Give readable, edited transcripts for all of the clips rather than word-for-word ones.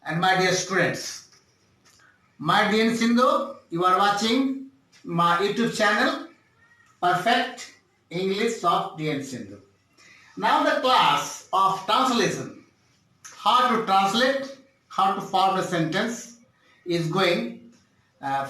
and my dear students. My dear Sindhu, you are watching my YouTube channel, Perfect English of DN Sindhu. Now the class of translation, how to translate, how to form a sentence is going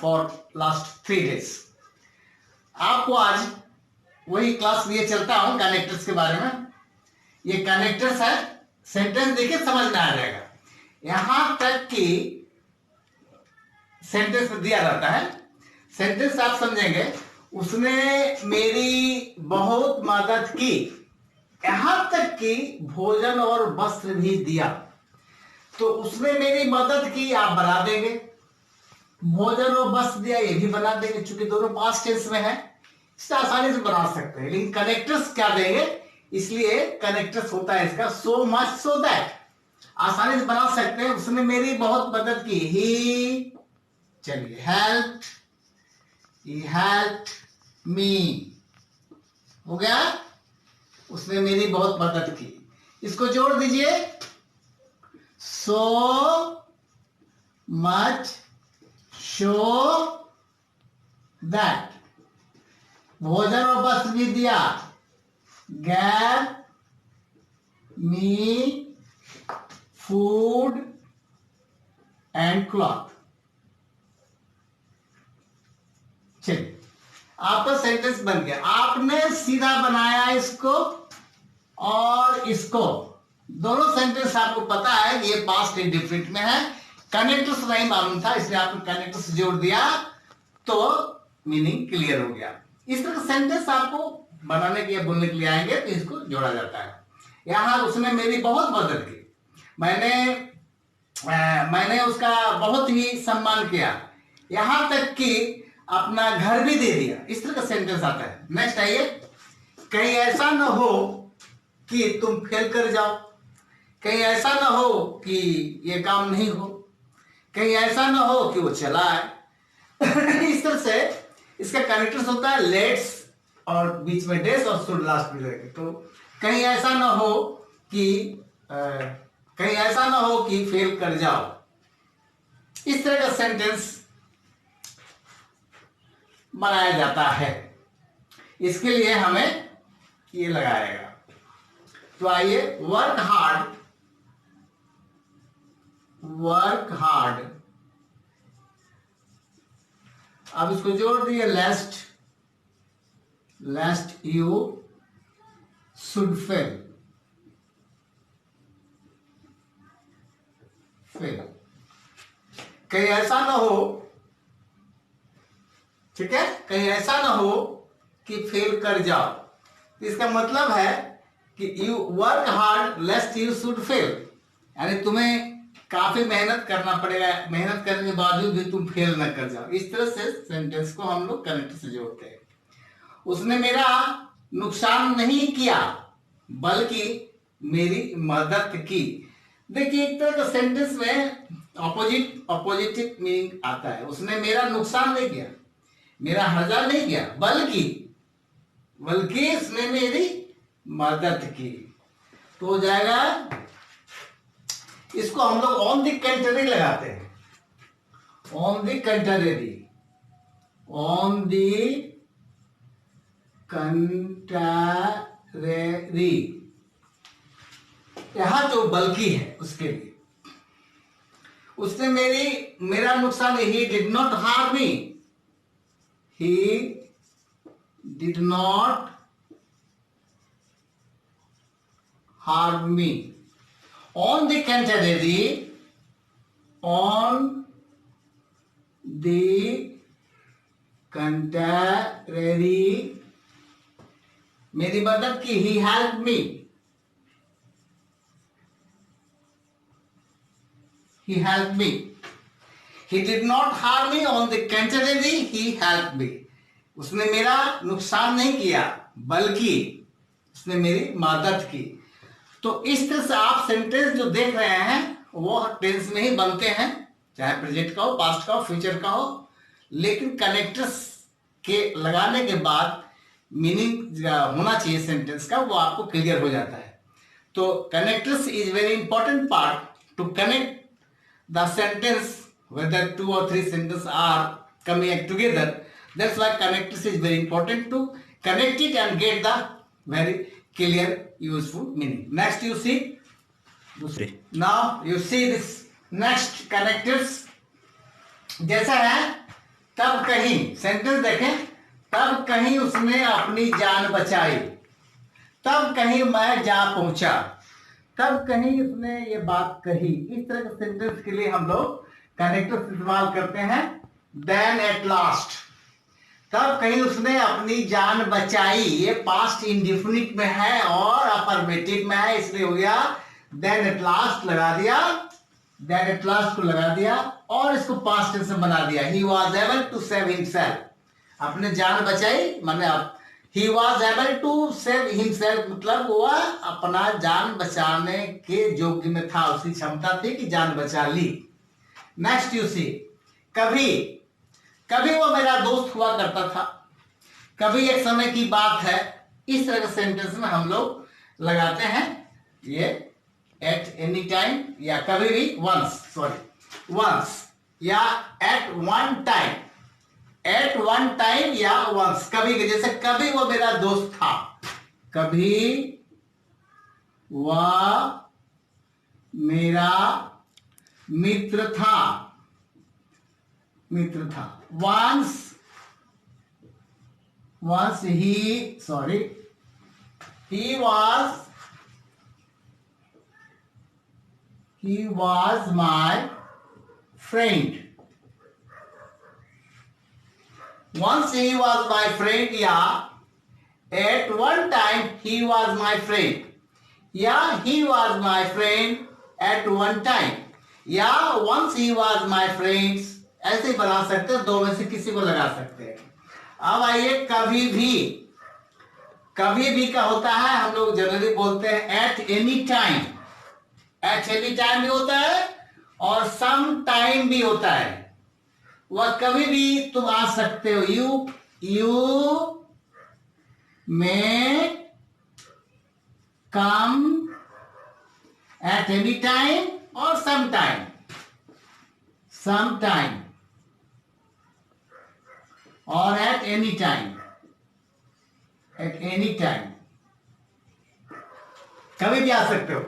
for last 3 days. आपको आज वही class लिए चलता हूँ connectors के बारे में. ये कनेक्टर्स है, सेंटेंस देखिए समझ में आ जाएगा. यहां तक कि सेंटेंस दिया रहता है, सेंटेंस आप समझेंगे, उसने मेरी बहुत मदद की, यहां तक कि भोजन और वस्त्र भी दिया. तो उसने मेरी मदद की आप बना देंगे, भोजन और वस्त्र दिया ये भी बना देंगे, चूंकि दोनों पास्ट टेंस में है, इससे आसानी से बना सकते हैं. लेकिन कनेक्टर्स क्या देंगे, इसलिए कनेक्टर्स होता है इसका सो मच सो दैट, आसानी से बना सकते हैं. उसने मेरी बहुत मदद की, ही, चलिए हेल्प, ही हेल्प मी, हो गया. उसने मेरी बहुत मदद की. इसको जोड़ दीजिए, सो मच शो दैट, भोजन और वस्त्र भी दिया, gave me food and cloth. चलिए आपका सेंटेंस बन गया. आपने सीधा बनाया इसको और इसको, दोनों सेंटेंस आपको पता है ये पास्ट इंडिफिनिट में है. कनेक्टर्स नहीं मालूम था, इसलिए आपने कनेक्टर्स जोड़ दिया तो मीनिंग क्लियर हो गया. इस तरह का सेंटेंस आपको बनाने के लिए, बोलने के लिए आएंगे तो इसको जोड़ा जाता है. यहां उसने मेरी बहुत मदद की, मैंने उसका बहुत ही सम्मान किया, यहां तक कि अपना घर भी दे दिया. इस तरह का सेंटेंस आता है. नेक्स्ट आइए, कहीं ऐसा न हो कि तुम फेल कर जाओ, कहीं ऐसा न हो कि ये काम नहीं हो, कहीं ऐसा न हो कि वो चला है. इस तरह से इसका कनेक्टर्स होता है लेट्स और बीच में डेस और शुड लास्ट में रहेगा. तो कहीं ऐसा न हो कि कहीं ऐसा न हो कि फेल कर जाओ. इस तरह का सेंटेंस बनाया जाता है. इसके लिए हमें ये लगाएगा. तो आइए, वर्क हार्ड, वर्क हार्ड. अब इसको जोड़ दिए, lest, lest you should fail, fail. कहीं ऐसा ना हो, ठीक है, कहीं ऐसा ना हो कि फेल कर जाओ. इसका मतलब है कि you work hard लेस्ट you should fail, यानी तुम्हें काफी मेहनत करना पड़ेगा, मेहनत करने के बावजूद भी तुम फेल न कर जाओ. इस तरह से सेंटेंस को हम लोग कनेक्टर से जोड़ते हैं. उसने मेरा नुकसान नहीं किया बल्कि मेरी मदद की. देखिए, एक तरह का सेंटेंस में ऑपोजिटिव मीनिंग आता है. उसने मेरा नुकसान नहीं किया, मेरा हर्जा नहीं किया, बल्कि उसने मेरी मदद की. तो हो जाएगा, इसको हम लोग ऑन द कंट्री लगाते हैं. On the country, on the country, यहां जो बल्कि है उसके लिए. उसने मेरा नुकसान, he did not harm me, he did not harm me. On the contrary, on the contrary, मेरी मदद की, he helped me, he helped me. He did not harm me, on the contrary, he helped me. उसने मेरा नुकसान नहीं किया बल्कि उसने मेरी मदद की. तो इस तरह से आप सेंटेंस जो देख रहे हैं वो टेंस में ही बनते हैं, चाहे प्रेजेंट का हो, पास्ट का हो, फ्यूचर का हो. लेकिन कनेक्टर्स के लगाने के बाद मीनिंग होना चाहिए सेंटेंस का, वो आपको क्लियर हो जाता है. तो connectors is very important part two connect the sentence, whether 2 or 3 sentences are coming together. That's why connectors is very important to connect it and get the very clear, useful meaning. Next you see. Now you see this next connectors. जैसा है तब कहीं, sentence देखें, तब कहीं उसने अपनी जान बचाई, तब कहीं मैं जा पहुंचा, तब कहीं उसने ये बात कही। इस तरह के सेंटेंस के लिए हम लोग कनेक्टर इस्तेमाल करते हैं। देन एट लास्ट, तब कहीं उसने अपनी जान बचाई, ये पास्ट इंडेफिनिट में है और अफर्मेटिव में है, इसलिए हो गया देन एट लास्ट लगा दिया, देन एट लास्ट को लगा दिया और इसको पास्ट टेंस में बना दिया। He was able to save himself, अपने जान बचाई, माने he was able to save himself मतलब वह अपना जान बचाने के योग्य में था, उसकी क्षमता थी कि जान बचा ली। नेक्स्ट यू सी, कभी कभी वो मेरा दोस्त हुआ करता था, कभी एक समय की बात है। इस तरह के सेंटेंस में हम लोग लगाते हैं ये एट एनी टाइम या कभी भी, वंस या at one time, at one time या वंस, कभी, जैसे कभी वो मेरा दोस्त था, कभी वह मेरा मित्र था, once he was my friend. Once he was my friend, yeah. At one time he was my friend. Yeah, he was my friend at one time. Yeah, once he was my friend. ऐसे बना सकते हैं, दो में से किसी को लगा सकते हैं। अब आइए कभी भी, कभी भी का होता है, हम लोग जनरली बोलते हैं eight any time, at any time भी होता है और सम टाइम भी होता है। वह कभी भी तुम आ सकते हो, you may come eight any time और सम टाइम और एट एनी टाइम, कभी भी आ सकते हो।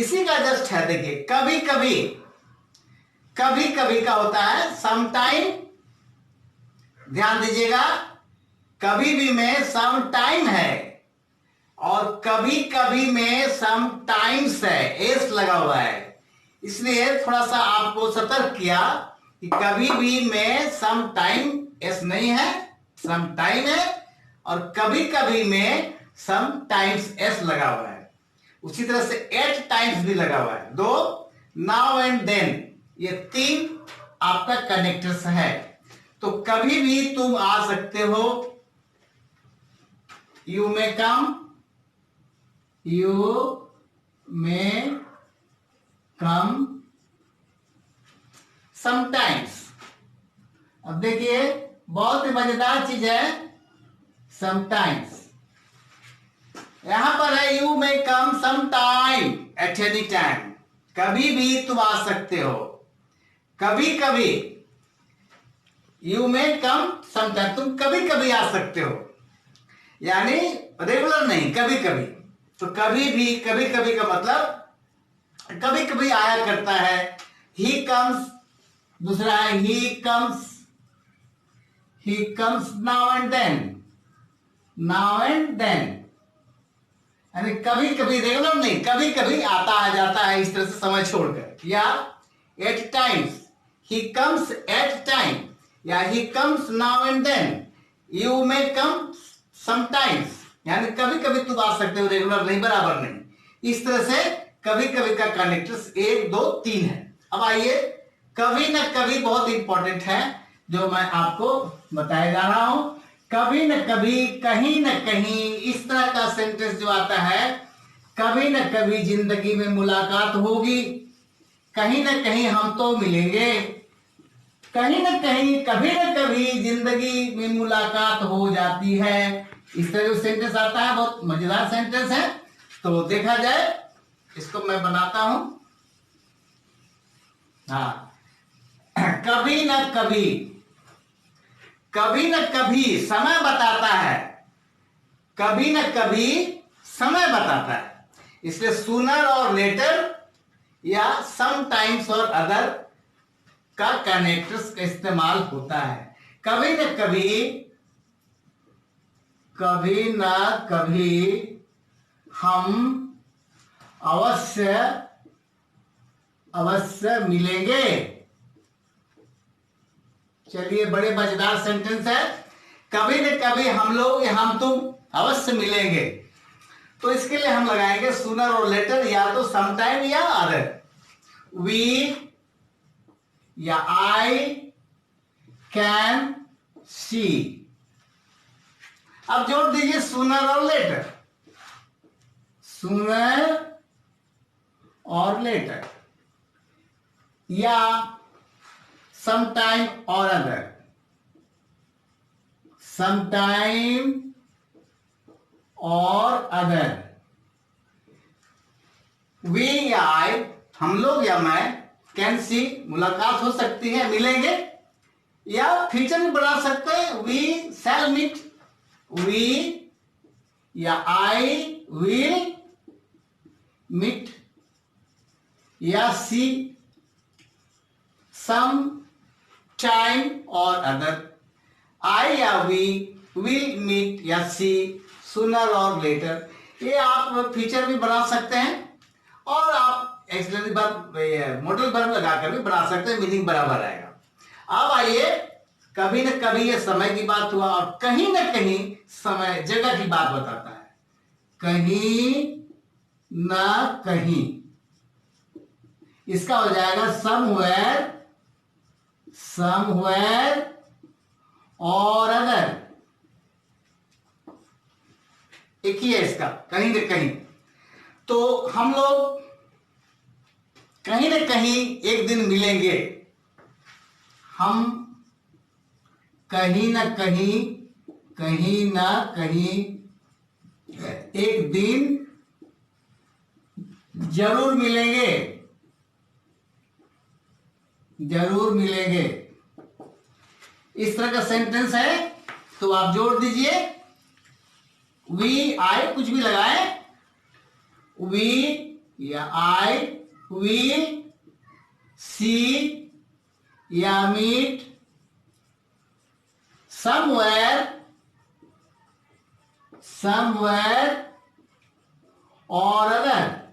इसी का जस्ट है, देखिए कभी कभी का होता है सम टाइम, ध्यान दीजिएगा, कभी भी में सम टाइम है और कभी कभी में सम टाइम्स है, एस लगा हुआ है, इसलिए थोड़ा सा आपको सतर्क किया कि कभी भी में सम टाइम एस नहीं है, सम टाइम है, और कभी कभी में सम टाइम्स एस लगा हुआ है। उसी तरह से एट टाइम्स भी लगा हुआ है, दो, नाउ एंड देन, ये तीन आपका कनेक्टर्स है। तो कभी भी तुम आ सकते हो, यू मे कम समटाइम्स। अब देखिए बहुत ही मजेदार चीज है समटाइम्स, यहां पर है you may come some time at any time, कभी भी तुम आ सकते हो, कभी कभी, you may come some time, तुम कभी कभी आ सकते हो, यानी रेगुलर नहीं, कभी कभी। तो कभी भी, कभी कभी का मतलब कभी कभी आया करता है। ही कम्स, दूसरा है he comes now and then, यानी कभी कभी, रेगुलर नहीं, कभी कभी आता आ जाता है, इस तरह से समय छोड़कर। या at times, he comes at time, या he comes now and then, you may come sometimes, यानी कभी कभी तुम आ सकते हो, रेगुलर नहीं, बराबर नहीं। इस तरह से कभी कभी का कनेक्टर्स 1, 2, 3 है। अब आइए कभी न कभी बहुत इंपॉर्टेंट है, जो मैं आपको बताया जा रहा हूं। कभी न कभी, कहीं न कहीं, इस तरह का सेंटेंस जो आता है, कभी न कभी जिंदगी में मुलाकात होगी, कहीं न कहीं हम तो मिलेंगे, कहीं न कहीं, कभी न कभी जिंदगी में मुलाकात हो जाती है। इस तरह का सेंटेंस आता है, बहुत मजेदार सेंटेंस है। तो देखा जाए, इसको मैं बनाता हूं। हाँ, कभी न कभी, कभी न कभी समय बताता है, कभी न कभी समय बताता है। इसलिए सूनर और लेटर या समटाइम्स और अदर का कनेक्टर्स का इस्तेमाल होता है। कभी न कभी, कभी न कभी हम अवश्य अवश्य मिलेंगे। चलिए, बड़े मजेदार सेंटेंस है। कभी न कभी हम लोग या हम तुम अवश्य मिलेंगे, तो इसके लिए हम लगाएंगे सूनर और लेटर, या तो समटाइम या अदर। वी या आई कैन सी। अब जोड़ दीजिए सूनर और लेटर, सूनर और लेटर, या sometime or other, sometime or other। we या I, हम लोग या मैं, कैन सी मुलाकात हो सकती है, मिलेंगे, या फ्यूचर में बढ़ा सकते हैं, वी शैल मीट। वी या आई विल मीट, या सी सम टाइम और अदर। आई या वी विल मीट या सी सूनर और लेटर। ये आप फ्यूचर भी बना सकते हैं, और आप एक्सिलरी वर्ब मॉडल वर्ब लगाकर भी बना सकते हैं, मीनिंग बराबर आएगा। अब आइए, कभी न कभी ये समय की बात हुआ, और कहीं न कहीं समय जगह की बात बताता है। कहीं न कहीं, इसका हो जाएगा समवेयर, समवेयर और अदर। एक ही है इसका, कहीं न कहीं। तो हम लोग कहीं न कहीं एक दिन मिलेंगे, हम कहीं न कहीं, कहीं न कहीं एक दिन जरूर मिलेंगे, जरूर मिलेंगे। इस तरह का सेंटेंस है, तो आप जोड़ दीजिए। वी आई कुछ भी लगाए, वी या आई विल सी या मीट समवेयर, समवेयर और अदर।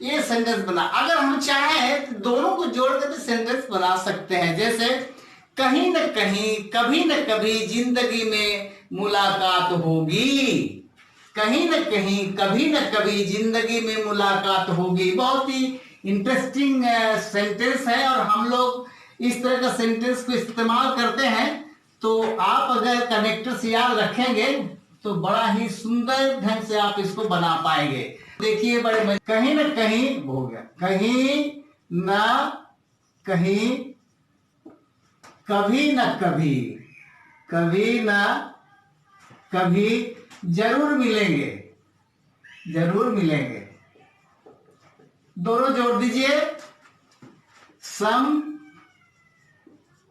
ये सेंटेंस बना, अगर हम चाहें तो दोनों को जोड़कर भी सेंटेंस बना सकते हैं। जैसे कहीं न कहीं, कभी न कभी जिंदगी में मुलाकात होगी। कहीं न कहीं, कभी न कभी जिंदगी में मुलाकात होगी। बहुत ही इंटरेस्टिंग सेंटेंस है, और हम लोग इस तरह का सेंटेंस को इस्तेमाल करते हैं। तो आप अगर कनेक्टर्स याद रखेंगे तो बड़ा ही सुंदर ढंग से आप इसको बना पाएंगे। देखिए, बड़े कहीं न कहीं हो गया, कहीं न कहीं, कभी न कभी, कभी न कभी जरूर मिलेंगे, जरूर मिलेंगे। दोनों जोड़ दीजिए, सम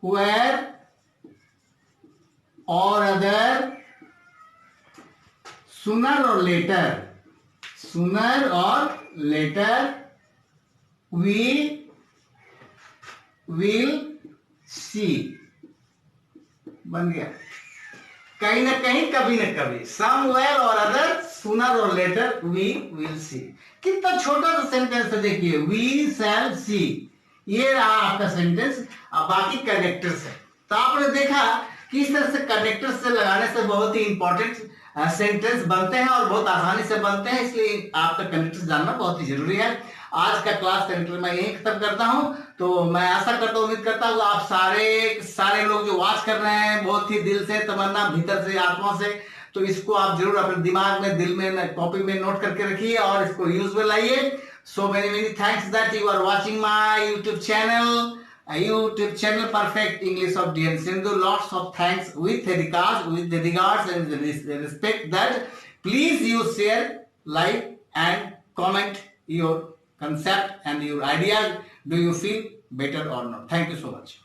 वेयर और अदर, सूनर और लेटर, सूनर और लेटर, वी विल सी। बन गया। कहीं ना कहीं, कभी न कभी, समवेयर और अदर, सूनर और लेटर, वी विल सी। कितना छोटा सा सेंटेंस है, देखिए, वी शैल सी। ये रहा आपका सेंटेंस। अब बाकी कनेक्टर्स है। तो आपने देखा कि इस तरह से कनेक्टर्स से लगाने से बहुत ही इंपॉर्टेंट सेंटेंस बनते हैं, और बहुत आसानी से बनते हैं। इसलिए आपका कनेक्टर्स जानना बहुत ही जरूरी है। आज का क्लास सेंटर मैं यही खत्म करता हूं। तो मैं आशा करता हूं, उम्मीद करता हूं आप सारे लोग जो वॉच कर रहे हैं, बहुत ही दिल से, तमन्ना, भीतर से, आत्मा से, तो इसको आप जरूर अपने दिमाग में, दिल में, कॉपी में नोट करके रखिए, और इसको यूज में लाइए। So many thanks that you are watching my YouTube channel Perfect English of DN Sindhu. Lots of thanks with the regards and the respect that please you share, like and comment your concept and your ideas, do you feel better or not? Thank you so much.